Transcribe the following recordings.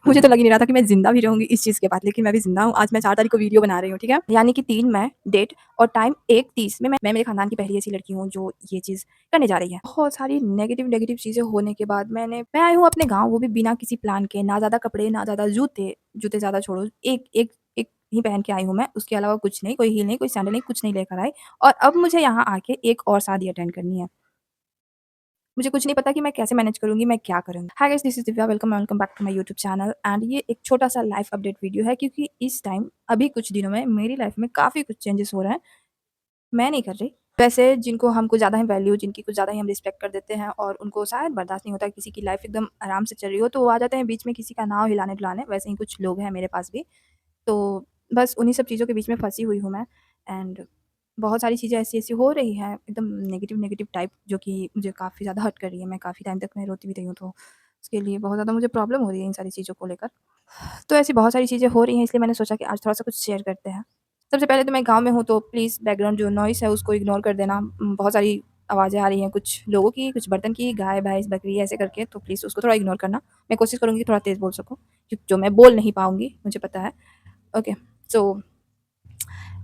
मुझे तो लग ही नहीं रहा था कि मैं ज़िंदा भी रहूँगी इस चीज़ के बाद, लेकिन मैं भी ज़िंदा हूँ। आज मैं 4 तारीख को वीडियो बना रही हूँ, ठीक है? यानी कि 3 मई डेट और टाइम 1:30 में मैं मेरे ख़ानदान की पहली ऐसी लड़की हूँ जो ये चीज़ करने जा रही है। बहुत सारी नेगेटिव चीज़ें होने के बाद मैं आई हूँ अपने गाँव, वो भी बिना किसी प्लान के, ना ज़्यादा कपड़े, ना ज़्यादा जूते, जूते ज़्यादा छोड़ो, एक ही पहन के आई हूँ मैं, उसके अलावा कुछ नहीं, कोई हील नहीं, कोई सैंडल नहीं, कुछ नहीं लेकर आई और अब मुझे यहाँ आके एक और शादी अटेंड करनी है। मुझे कुछ नहीं पता कि मैं कैसे मैनेज करूँगी, मैं क्या करूँगी? Hi guys, this is Divya, welcome back to my YouTube channel and ये एक छोटा-सा लाइफ अपडेट वीडियो है क्योंकि इस टाइम अभी कुछ दिनों में मेरी लाइफ में काफ़ी कुछ चेंजेस हो रहे हैं। मैं नहीं कर रही। वैसे जिनको हम कुछ ज़्यादा ही वैल्यू, जिनकी कुछ ज़्यादा ही हम रिस्पेक्ट कर देते हैं और उनको शायद बर्दाश्त नहीं होता किसी की लाइफ एकदम आराम से चल रही हो, तो वो आ जाते हैं बीच में किसी का नाव हिलाने-डुलाने, वैसे ही कुछ लोग हैं मेरे पास भी। तो बस उन्हीं सब चीज़ों के बीच में फँसी हुई हूँ मैं एंड बहुत सारी चीज़ें ऐसी-ऐसी हो रही हैं एकदम नेगेटिव टाइप, जो कि मुझे काफ़ी ज़्यादा हर्ट कर रही है। मैं काफ़ी टाइम तक मैं रोती भी रही हूँ, तो उसके लिए बहुत ज़्यादा मुझे प्रॉब्लम हो रही है इन सारी चीज़ों को लेकर। तो ऐसी बहुत सारी चीज़ें हो रही हैं, इसलिए मैंने सोचा कि आज थोड़ा-सा कुछ शेयर करते हैं। सबसे पहले तो मैं गाँव में हूँ, तो प्लीज़ बैकग्राउंड जो नॉइज़ है उसको इग्नोर कर देना। बहुत सारी आवाज़ें आ रही हैं, कुछ लोगों की, कुछ बर्तन की, गाय, भैंस, बकरी ऐसे करके, तो प्लीज़ उसको थोड़ा इग्नोर करना। मैं कोशिश करूँगी थोड़ा तेज़ बोल सकूँ, क्योंकि जो मैं बोल नहीं पाऊँगी, मुझे पता है। ओके, सो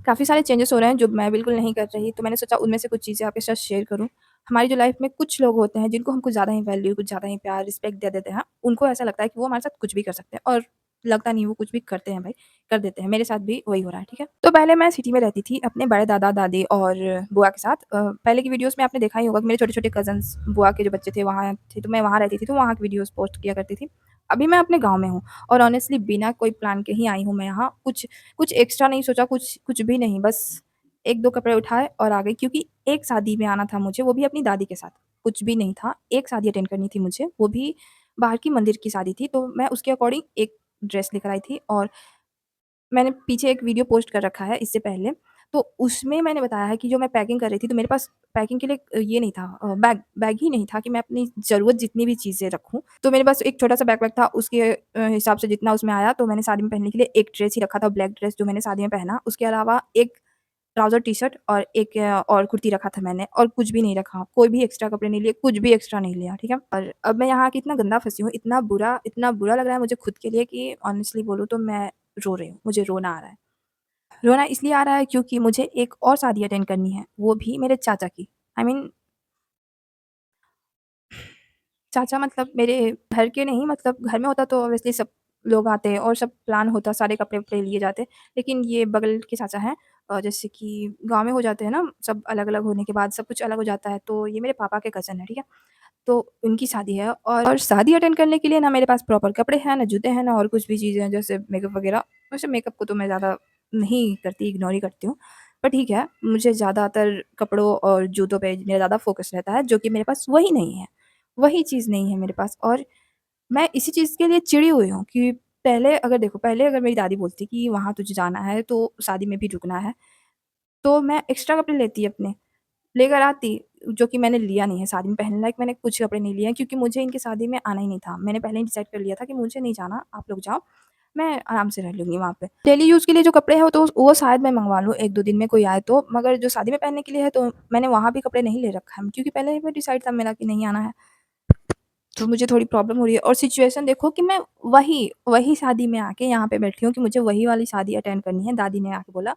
काफ़ी सारे चेंजेस हो रहे हैं जो मैं बिल्कुल नहीं कर रही, तो मैंने सोचा उनमें से कुछ चीज़ें आपके साथ शेयर करूँ। हमारी जो लाइफ़ में कुछ लोग होते हैं जिनको हम कुछ ज़्यादा ही वैल्यू, कुछ ज़्यादा ही प्यार, रिस्पेक्ट दे देते हैं। उनको ऐसा लगता है कि वो हमारे साथ कुछ भी कर सकते हैं और लगता नहीं, वो कुछ भी करते हैं भाई, कर देते हैं। मेरे साथ भी वही हो रहा है, ठीक है? तो पहले मैं सिटी में रहती थी अपने बड़े दादा-दादी और बुआ के साथ। पहले की वीडियोज़ में आपने देखा ही होगा कि मेरे छोटे-छोटे कज़िन्स, बुआ के जो बच्चे थे वहाँ थे, तो मैं वहाँ रहती थी, तो वहाँ की वीडियोज़ पोस्ट किया करती थी। अभी मैं अपने गाँव में हूँ और ऑनेस्टली बिना कोई प्लान के ही आई हूँ मैं यहाँ। कुछ कुछ एक्स्ट्रा नहीं सोचा, कुछ कुछ भी नहीं, बस 1-2 कपड़े उठाए और आ गई, क्योंकि एक शादी में आना था मुझे, वो भी अपनी दादी के साथ। कुछ भी नहीं था, एक शादी अटेंड करनी थी मुझे, वो भी बाहर की मंदिर की शादी थी, तो मैं उसके अकॉर्डिंग एक ड्रेस लेकर आई थी और मैंने पीछे एक वीडियो पोस्ट कर रखा है इससे पहले, तो उसमें मैंने बताया है कि जो मैं पैकिंग कर रही थी, तो मेरे पास पैकिंग के लिए ये नहीं था, बैग बैग ही नहीं था कि मैं अपनी ज़रूरत जितनी भी चीज़ें रखूँ। तो मेरे पास एक छोटा-सा बैकपैक था, उसके हिसाब से जितना उसमें आया, तो मैंने शादी में पहनने के लिए एक ड्रेस ही रखा था, ब्लैक ड्रेस जो मैंने शादी में पहना। उसके अलावा एक ट्राउज़र टी-शर्ट और एक और कुर्ती रखा था मैंने और कुछ भी नहीं रखा। कोई भी एक्स्ट्रा कपड़े नहीं लिए, कुछ भी एक्स्ट्रा नहीं लिया, ठीक है? और अब मैं यहाँ आके इतना गंदा फँसी हूँ, इतना बुरा लग रहा है मुझे खुद के लिए कि ऑनेस्टली बोलूँ तो मैं रो रही हूँ, मुझे रोना आ रहा है। रोना इसलिए आ रहा है क्योंकि मुझे एक और शादी अटेंड करनी है, वो भी मेरे चाचा की। आई मीन चाचा मतलब मेरे घर के नहीं, मतलब घर में होता तो ऑब्वियसली सब लोग आते और सब प्लान होता, सारे कपड़े-वपड़े लिए जाते। लेकिन ये बगल के चाचा हैं, जैसे कि गाँव में हो जाते हैं ना, सब अलग-अलग होने के बाद सब कुछ अलग हो जाता है, तो ये मेरे पापा के कज़न हैं, ठीक है? तो उनकी शादी है और शादी अटेंड करने के लिए ना मेरे पास प्रॉपर कपड़े हैं, ना जूते हैं, ना और कुछ भी चीज़ें हैं जैसे मेकअप वगैरह। वैसे मेकअप को तो मैं ज़्यादा नहीं करती, इग्नोर ही करती हूँ। पर ठीक है, मुझे ज़्यादातर कपड़ों और जूतों पे मेरा ज़्यादा फ़ोकस रहता है, जो कि मेरे पास वही नहीं है। वही चीज़ नहीं है मेरे पास और मैं इसी चीज़ के लिए चिड़ी हुई हूँ कि पहले अगर मेरी दादी बोलती कि वहाँ तुझे जाना है तो शादी में भी रुकना है, तो मैं एक्स्ट्रा कपड़े लेती अपने। लेकर आती, जो कि मैंने लिया नहीं है शादी में पहनने लायक, मैंने कुछ कपड़े नहीं लिए हैं क्योंकि मुझे इनकी शादी में आना ही नहीं था। मैंने पहले ही डिसाइड कर लिया था कि मुझे नहीं जाना, आप लोग जाओ, मैं आराम से रह लूँगी वहाँ पे। डेली यूज़ के लिए जो कपड़े हैं वो शायद मैं मँगवा लूँ 1-2 दिन में कोई आए तो, मगर जो शादी में पहनने के लिए है तो मैंने वहाँ भी कपड़े नहीं ले रखा है क्योंकि पहले ही वो डिसाइड था मेरा कि नहीं आना है। तो मुझे थोड़ी प्रॉब्लम हो रही है और सिचुएशन देखो कि मैं वही शादी में आके यहाँ पे बैठी हूँ कि मुझे वही वाली शादी अटेंड करनी है। दादी ने आके बोला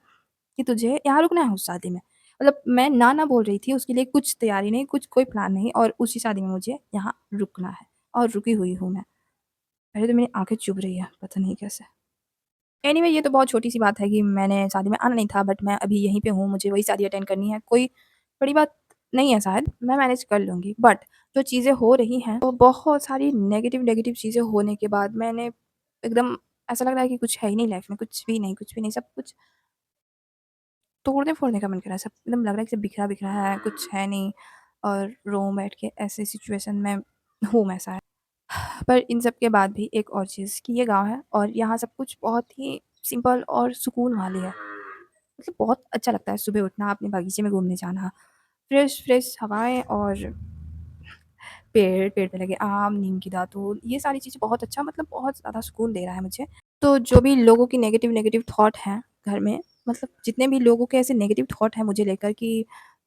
कि तुझे यहाँ रुकना है उस शादी में। मतलब मैं ना बोल रही थी, उसके लिए कुछ तैयारी नहीं, कुछ कोई प्लान नहीं और उसी शादी में मुझे यहाँ रुकना है और रुकी हुई हूँ मैं। पहले तो मेरी आँखें चुभ रही है, पता नहीं कैसे। एनीवे ये तो बहुत छोटी-सी बात है कि मैंने शादी में आना नहीं था, बट मैं अभी यहीं पे हूँ, मुझे वही शादी अटेंड करनी है। कोई बड़ी बात नहीं है शायद, मैं मैनेज कर लूँगी। बट जो चीज़ें हो रही हैं, वो बहुत सारी नेगेटिव चीज़ें होने के बाद मैंने एकदम ऐसा लग रहा है कि कुछ है ही नहीं लाइफ़ में, कुछ भी नहीं, सब कुछ तोड़ने-फोड़ने का मन कर रहा है। सब एकदम लग रहा है कि सब बिखरा-बिखरा है, कुछ है नहीं और रो बैठ के ऐसे सिचुएशन में हूँ मैं शायद। पर इन सब के बाद भी एक और चीज़ कि ये गाँव है और यहाँ सब कुछ बहुत ही सिंपल और सुकून वाली है। मतलब बहुत अच्छा लगता है सुबह उठना, अपने बगीचे में घूमने जाना, फ्रेश-फ्रेश हवाएँ और पेड़ पे लगे आम, नीम की दातून, ये सारी चीज़ें बहुत अच्छा, मतलब बहुत ज़्यादा सुकून दे रहा है मुझे। तो जो भी लोगों की नेगेटिव थॉट हैं घर में, मतलब जितने भी लोगों के ऐसे नेगेटिव थॉट हैं मुझे लेकर कि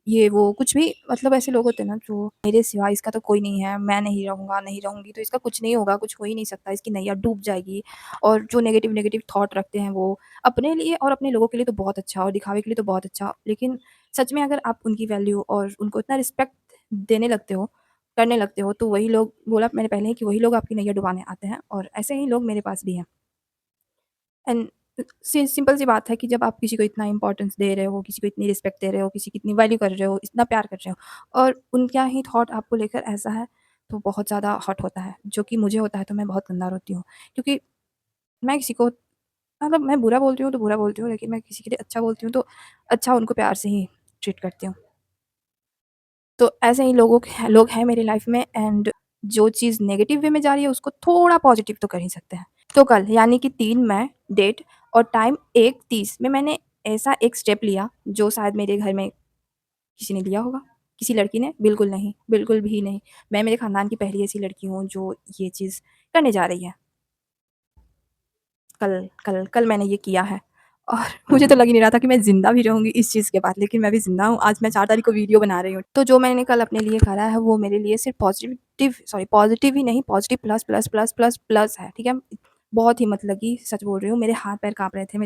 ये वो कुछ भी मतलब ऐसे लोग होते हैं ना जो मेरे सिवा इसका तो कोई नहीं है, मैं नहीं रहूँगा, नहीं रहूँगी तो इसका कुछ नहीं होगा, कुछ हो ही नहीं सकता, इसकी नैया डूब जाएगी। और जो नेगेटिव थॉट रखते हैं वो अपने लिए और अपने लोगों के लिए तो बहुत अच्छा और दिखावे के लिए तो बहुत अच्छा, लेकिन सच में अगर आप उनकी वैल्यू और उनको इतना रिस्पेक्ट देने लगते हो, करने लगते हो, तो वही लोग बोला मैंने पहले ही कि वही लोग आपकी नैया डुबाने आते हैं और ऐसे ही लोग मेरे पास भी हैं। एंड सिंपल सी बात है कि जब आप किसी को इतना इम्पोर्टेंस दे रहे हो, किसी को इतनी रिस्पेक्ट दे रहे हो, किसी की इतनी वैल्यू कर रहे हो, इतना प्यार कर रहे हो और उनका ही थॉट आपको लेकर ऐसा है, तो बहुत ज़्यादा हर्ट होता है, जो कि मुझे होता है तो मैं बहुत गंदा रोती हूँ। क्योंकि मैं किसी को मतलब मैं बुरा बोलती हूँ तो बुरा बोलती हूँ, लेकिन मैं किसी के लिए अच्छा बोलती हूँ तो अच्छा उनको प्यार से ही ट्रीट करती हूँ। तो ऐसे ही लोग हैं मेरी लाइफ में एंड जो चीज़ नेगेटिव वे में जा रही है उसको थोड़ा पॉजिटिव तो कर ही सकते हैं। तो कल यानी कि 3 मई डेट और टाइम 1:30 में मैंने ऐसा एक स्टेप लिया जो शायद मेरे घर में किसी ने लिया होगा। किसी लड़की ने? बिल्कुल नहीं, बिल्कुल भी नहीं। मैं मेरे ख़ानदान की पहली ऐसी लड़की हूँ जो ये चीज़ करने जा रही है। कल मैंने ये किया है और मुझे तो लग ही नहीं रहा था कि मैं ज़िंदा भी रहूँगी इस चीज़ के बाद, लेकिन मैं भी ज़िंदा हूँ। आज मैं 4 तारीख को वीडियो बना रही हूँ। तो जो मैंने कल अपने लिए करा है वो मेरे लिए सिर्फ़ पॉज़िटिव ही नहीं, positive plus, plus, plus, plus, plus है, ठीक है? बहुत हिम्मत लगी, सच बोल रही हूँ। मेरे हाथ-पैर काँप रहे थे,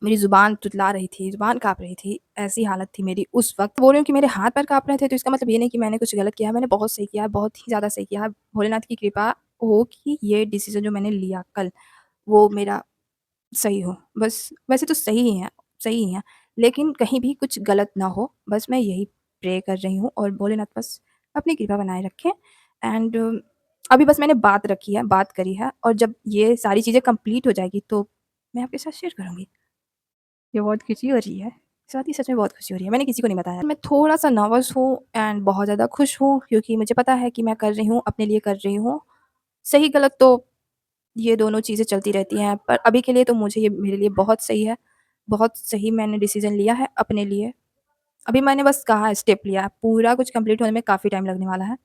मेरी ज़ुबान तुतला रही थी, ज़ुबान काँप रही थी, ऐसी हालत थी मेरी उस वक़्त। बोल रही हूँ कि मेरे हाथ-पैर काँप रहे थे तो इसका मतलब ये नहीं कि मैंने कुछ गलत किया है, मैंने बहुत सही किया है, बहुत ही ज़्यादा सही किया है। भोलेनाथ की कृपा हो कि ये डिसीज़न जो मैंने लिया कल, वो मेरा सही हो। बस वैसे तो सही ही है, लेकिन कहीं भी कुछ गलत ना हो, बस मैं यही प्रे कर रही हूँ और भोलेनाथ बस अपनी कृपा बनाए रखें एंड अभी बस मैंने बात करी है और जब ये सारी चीज़ें कंप्लीट हो जाएगी तो मैं आपके साथ शेयर करूँगी। ये बहुत खुशी हो रही है। साथ ही सच में बहुत खुशी हो रही है। मैंने किसी को नहीं बताया। मैं थोड़ा-सा नर्वस हूँ एंड बहुत ज़्यादा खुश हूँ क्योंकि मुझे पता है कि मैं कर रही हूँ, अपने लिए कर रही हूँ। सही-गलत तो ये दोनों चीज़ें चलती रहती हैं, पर अभी के लिए तो मुझे ये मेरे लिए बहुत सही है। बहुत सही मैंने डिसीज़न लिया है अपने लिए। अभी मैंने बस कहा है स्टेप लिया है, पूरा कुछ कंप्लीट होने में काफ़ी टाइम लगने वाला है।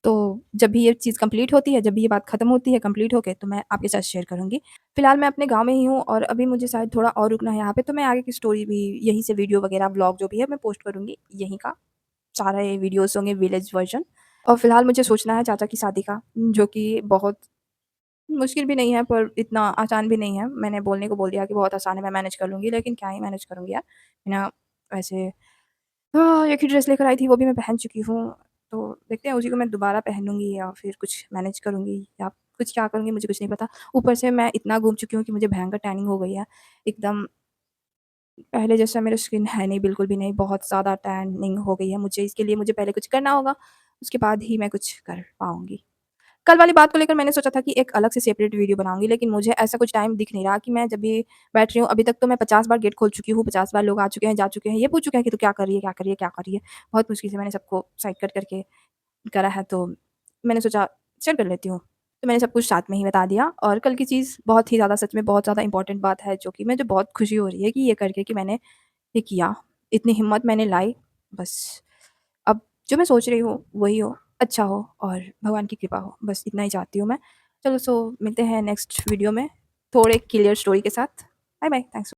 तो जब भी ये चीज़ कंप्लीट होती है, जब भी ये बात खत्म होती है कंप्लीट होके तो मैं आपके साथ शेयर करूँगी। फिलहाल मैं अपने गाँव में ही हूँ और अभी मुझे शायद थोड़ा और रुकना है यहाँ पे, तो मैं आगे की स्टोरी भी यहीं से वीडियो वगैरह व्लॉग जो भी है मैं पोस्ट करूँगी यहीं का। सारे वीडियोज़ होंगे विलेज वर्ज़न और फिलहाल मुझे सोचना है चाचा की शादी का, जो कि बहुत मुश्किल भी नहीं है पर इतना आसान भी नहीं है। मैंने बोलने को बोल दिया कि बहुत आसान है, मैं मैनेज कर लूँगी, लेकिन क्या ही मैनेज करूँगी यार। बिना वैसे एक ही ड्रेस लेकर आई थी, वो भी मैं पहन चुकी हूँ। तो देखते हैं उसी को मैं दोबारा पहनूँगी या फिर कुछ मैनेज करूँगी या कुछ क्या करूँगी मुझे कुछ नहीं पता। ऊपर से मैं इतना घूम चुकी हूँ कि मुझे भयंकर टैनिंग हो गई है। एकदम पहले जैसा मेरा स्किन है नहीं, बिल्कुल भी नहीं, बहुत ज़्यादा टैनिंग हो गई है मुझे। इसके लिए मुझे पहले कुछ करना होगा, उसके बाद ही मैं कुछ कर पाऊँगी। कल वाली बात को लेकर मैंने सोचा था कि एक अलग से सेपरेट वीडियो बनाऊँगी, लेकिन मुझे ऐसा कुछ टाइम दिख नहीं रहा कि मैं जब भी बैठ रही हूँ, अभी तक तो मैं 50 बार गेट खोल चुकी हूँ, 50 बार लोग आ चुके हैं, जा चुके हैं, ये पूछ चुके हैं कि तू क्या कर रही है, क्या कर रही है, क्या कर रही है? बहुत मुश्किल से मैंने सबको साइड कट करके करा है, तो मैंने सोचा शेयर कर लेती हूँ। तो मैंने सब कुछ साथ में ही बता दिया और कल की चीज़ बहुत ही ज़्यादा सच में बहुत ज़्यादा इम्पोर्टेंट बात है, जो कि मुझे बहुत खुशी हो रही है कि ये करके कि मैंने ये किया, इतनी हिम्मत मैंने लाई, बस अब जो मैं सोच रही हूँ वही हो, अच्छा हो और भगवान की कृपा हो, बस इतना ही चाहती हूँ मैं। चलो सो मिलते हैं नेक्स्ट वीडियो में, थोड़े क्लियर स्टोरी के साथ। Bye bye, thanks.